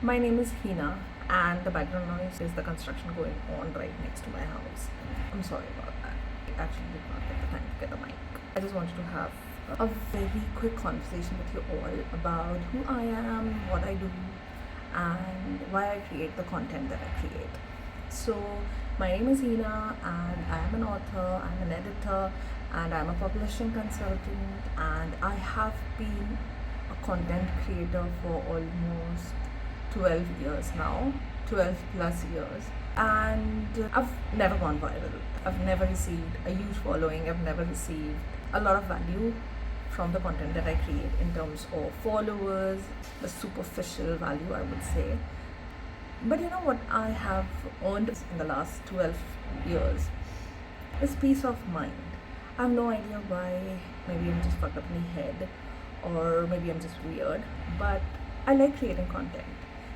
My name is Hina, and the background noise is the construction going on right next to my house. I'm sorry about that. I actually did not get the time to get a mic. I just wanted to have a very quick conversation with you all about who I am, what I do, and why I create the content that I create. So, my name is Hina, and I am an author, I'm an editor, and I'm a publishing consultant, and I have been a content creator for almost 12 years now, 12 plus years. And I've never gone viral. I've never received a huge following. I've never received a lot of value from the content that I create in terms of followers, the superficial value, I would say. But you know what I have earned in the last 12 years is peace of mind. I have no idea why. Maybe I'm just fucked up in the head, or maybe I'm just weird, but I like creating content.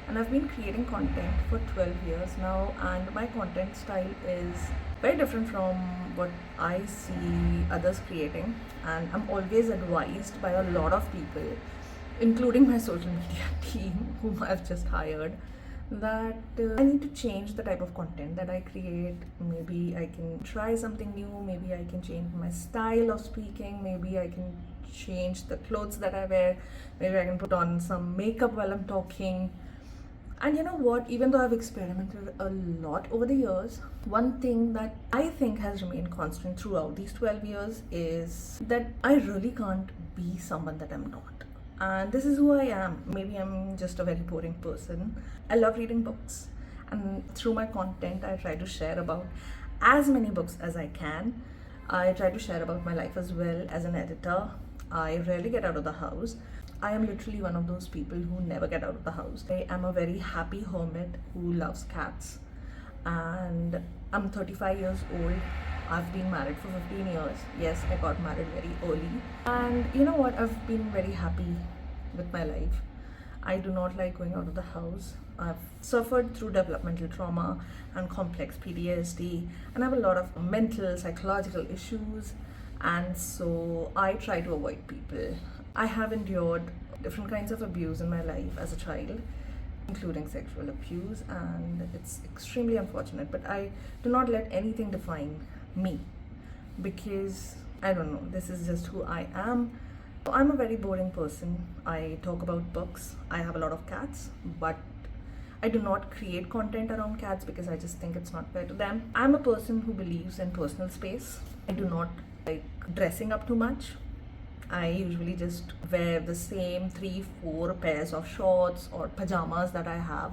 And I've been creating content for 12 years now, and my content style is very different from what I see others creating. And I'm always advised by a lot of people, including my social media team, whom I've just hired, that I need to change the type of content that I create. Maybe I can try something new, maybe I can change my style of speaking, maybe I can change the clothes that I wear, maybe I can put on some makeup while I'm talking. And you know what, even though I've experimented a lot over the years, one thing that I think has remained constant throughout these 12 years is that I really can't be someone that I'm not. And this is who I am. Maybe I'm just a very boring person. I love reading books, and through my content, I try to share about as many books as I can. I try to share about my life as well as an editor. I rarely get out of the house. I am literally one of those people who never get out of the house. I am a very happy hermit who loves cats, and I'm 35 years old. I've been married for 15 years. Yes, I got married very early. And you know what? I've been very happy with my life. I do not like going out of the house. I've suffered through developmental trauma and complex PTSD, and I have a lot of mental, psychological issues, and so I try to avoid people. I have endured different kinds of abuse in my life as a child, including sexual abuse, and it's extremely unfortunate, but I do not let anything define me, because I don't know, this is just who I am. I'm a very boring person. I talk about books. I have a lot of cats, but I do not create content around cats because I just think it's not fair to them. I'm a person who believes in personal space. I do not like dressing up too much. I usually just wear the same 3-4 pairs of shorts or pajamas that I have,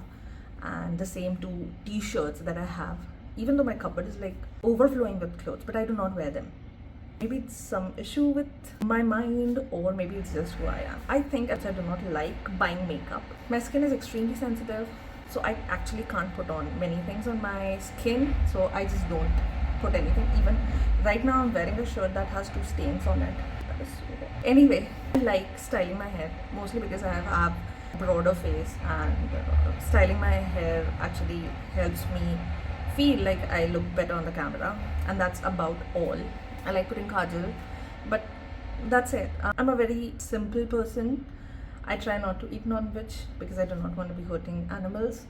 and the same 2 t-shirts that I have, even though my cupboard is like overflowing with clothes, but I do not wear them. Maybe it's some issue with my mind, or maybe it's just who I am. I think as I do not like buying makeup. My skin is extremely sensitive, so I actually can't put on many things on my skin, so I just don't put anything. Even right now I'm wearing a shirt that has 2 stains on it. Anyway, I like styling my hair mostly because I have a broader face, and styling my hair actually helps me feel like I look better on the camera, and that's about all. I like putting kajal, but that's it. I'm a very simple person. I try not to eat non-veg because I do not want to be hurting animals.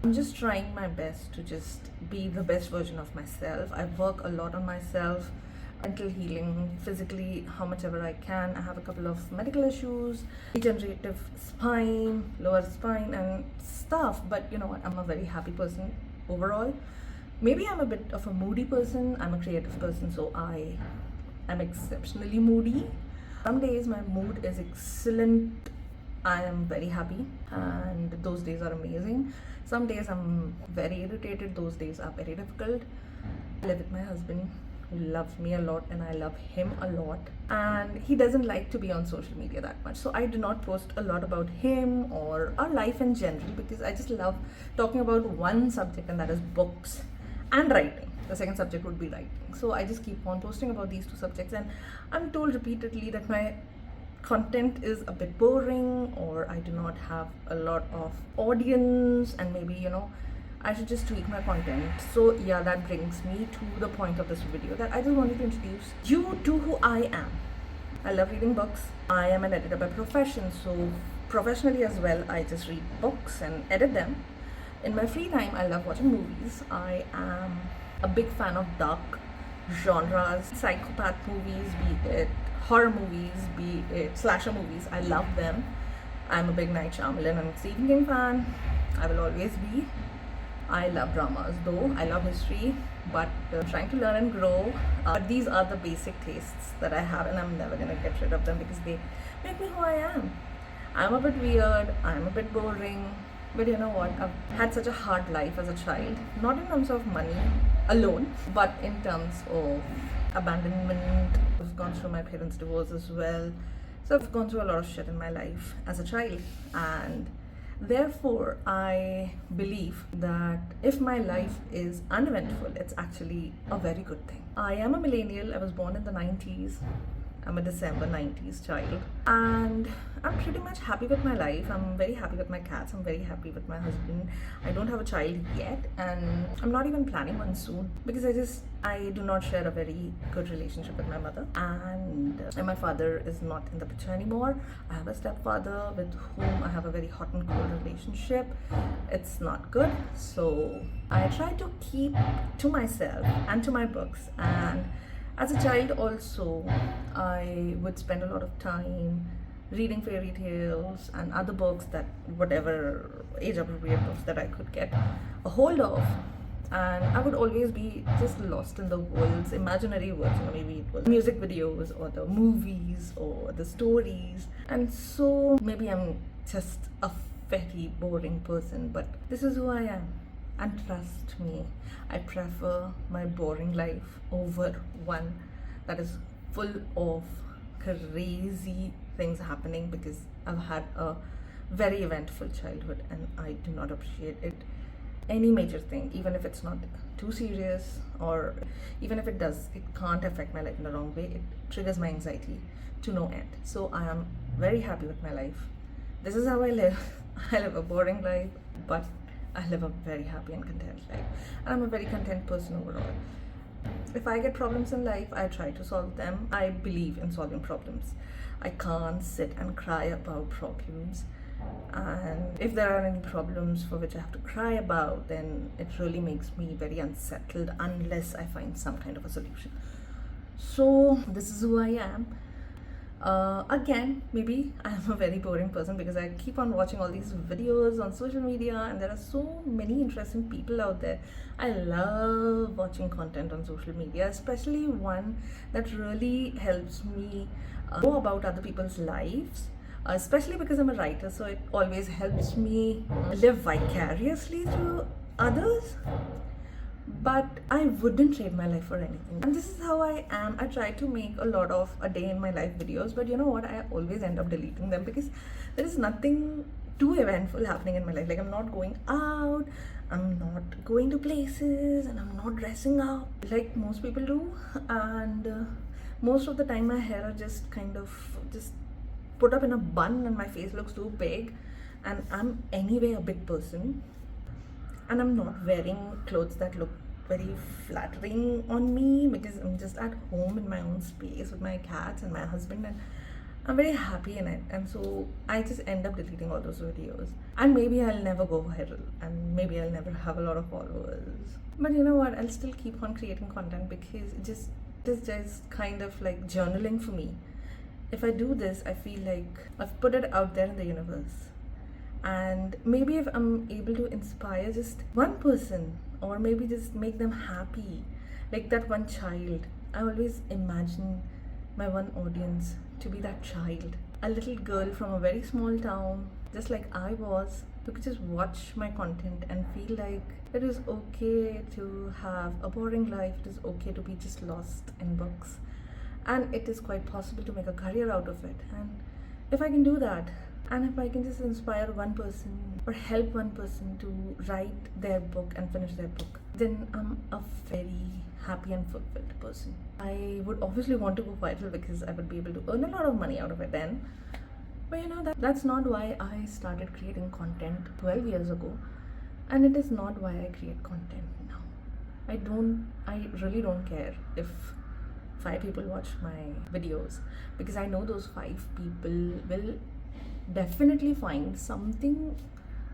I'm just trying my best to just be the best version of myself. I work a lot on myself, mental healing, physically, how much ever I can. I have a couple of medical issues, degenerative spine, lower spine and stuff, but you know what, I'm a very happy person overall. Maybe I'm a bit of a moody person. I'm a creative person, so I am exceptionally moody. Some days my mood is excellent. I am very happy, and those days are amazing. Some days I'm very irritated. Those days are very difficult. I live with my husband, who loves me a lot, and I love him a lot, and he doesn't like to be on social media that much, so I do not post a lot about him or our life in general, because I just love talking about one subject, and that is books and writing. The second subject would be writing, so I just keep on posting about these 2 subjects, and I'm told repeatedly that my content is a bit boring, or I do not have a lot of audience, and maybe, you know, I should just tweak my content. So yeah, that brings me to the point of this video, that I just wanted to introduce you to who I am. I love reading books. I am an editor by profession, so professionally as well, I just read books and edit them. In my free time, I love watching movies. I am a big fan of dark genres, psychopath movies, be it horror movies, be it slasher movies. I love them. I'm a big Night Shyamalan and Stephen King fan. I will always be. I love dramas though. I love history, but trying to learn and grow. But these are the basic tastes that I have, and I'm never gonna get rid of them because they make me who I am. I'm a bit weird. I'm a bit boring. But you know what? I've had such a hard life as a child, not in terms of money alone, but in terms of abandonment. I've gone through my parents' divorce as well. So I've gone through a lot of shit in my life as a child, and therefore I believe that if my life is uneventful, it's actually a very good thing. I am a millennial. I was born in the 90s. I'm a December 90s child, and I'm pretty much happy with my life. I'm very happy with my cats. I'm very happy with my husband. I don't have a child yet, and I'm not even planning one soon because I do not share a very good relationship with my mother, and my father is not in the picture anymore. I have a stepfather with whom I have a very hot and cold relationship. It's not good, so I try to keep to myself and to my books. And as a child also, I would spend a lot of time reading fairy tales and other books, that whatever age appropriate books that I could get a hold of. And I would always be just lost in the world's imaginary worlds. Maybe it was music videos or the movies or the stories. And so maybe I'm just a very boring person, but this is who I am. And trust me, I prefer my boring life over one that is full of crazy things happening, because I've had a very eventful childhood and I do not appreciate it. Any major thing, even if it's not too serious, or even if it does, it can't affect my life in the wrong way. It triggers my anxiety to no end. So I am very happy with my life. This is how I live. I live a boring life, but I live a very happy and content life. And I'm a very content person overall. If I get problems in life, I try to solve them. I believe in solving problems. I can't sit and cry about problems. And if there are any problems for which I have to cry about, then it really makes me very unsettled unless I find some kind of a solution. So this is who I am. Again, maybe I'm a very boring person because I keep on watching all these videos on social media, and there are so many interesting people out there. I love watching content on social media, especially one that really helps me know about other people's lives, especially because I'm a writer, so it always helps me live vicariously through others. But I wouldn't trade my life for anything. And this is how I am. I try to make a lot of a day in my life videos, but you know what? I always end up deleting them because there is nothing too eventful happening in my life. Like, I'm not going out, I'm not going to places, and I'm not dressing up like most people do. And most of the time my hair are just kind of just put up in a bun and my face looks too big. And I'm anyway a big person. And I'm not wearing clothes that look very flattering on me because I'm just at home in my own space with my cats and my husband, and I'm very happy in it. And so I just end up deleting all those videos. And maybe I'll never go viral, and maybe I'll never have a lot of followers. But you know what? I'll still keep on creating content because it is just kind of like journaling for me. If I do this, I feel like I've put it out there in the universe. And maybe if I'm able to inspire just one person, or maybe just make them happy, like that one child. I always imagine my one audience to be that child, a little girl from a very small town, just like I was, who could just watch my content and feel like it is okay to have a boring life, it is okay to be just lost in books, and it is quite possible to make a career out of it. And if I can do that, and if I can just inspire one person or help one person to write their book and finish their book, then I'm a very happy and fulfilled person. I would obviously want to go viral because I would be able to earn a lot of money out of it then. But you know, that's not why I started creating content 12 years ago, and it is not why I create content now. I really don't care if 5 people watch my videos, because I know those 5 people will definitely find something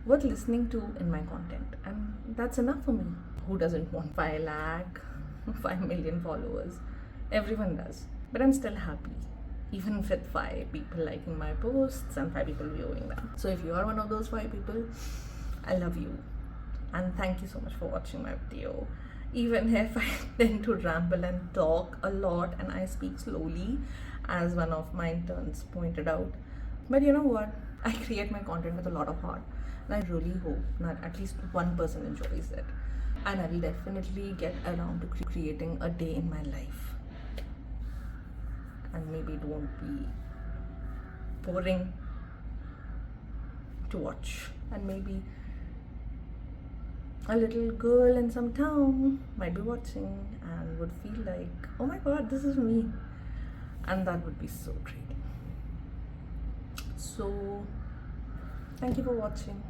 worth listening to in my content, and that's enough for me. Who doesn't want 5 lakh, 5 million followers? Everyone does. But I'm still happy, even with 5 people liking my posts and 5 people viewing them. So if you are one of those 5 people, I love you. And thank you so much for watching my video. Even if I tend to ramble and talk a lot and I speak slowly, as one of my interns pointed out. But you know what? I create my content with a lot of heart. And I really hope that at least one person enjoys it. And I will definitely get around to creating a day in my life. And maybe it won't be boring to watch. And maybe a little girl in some town might be watching and would feel like, oh my god, this is me. And that would be so great. So, thank you for watching.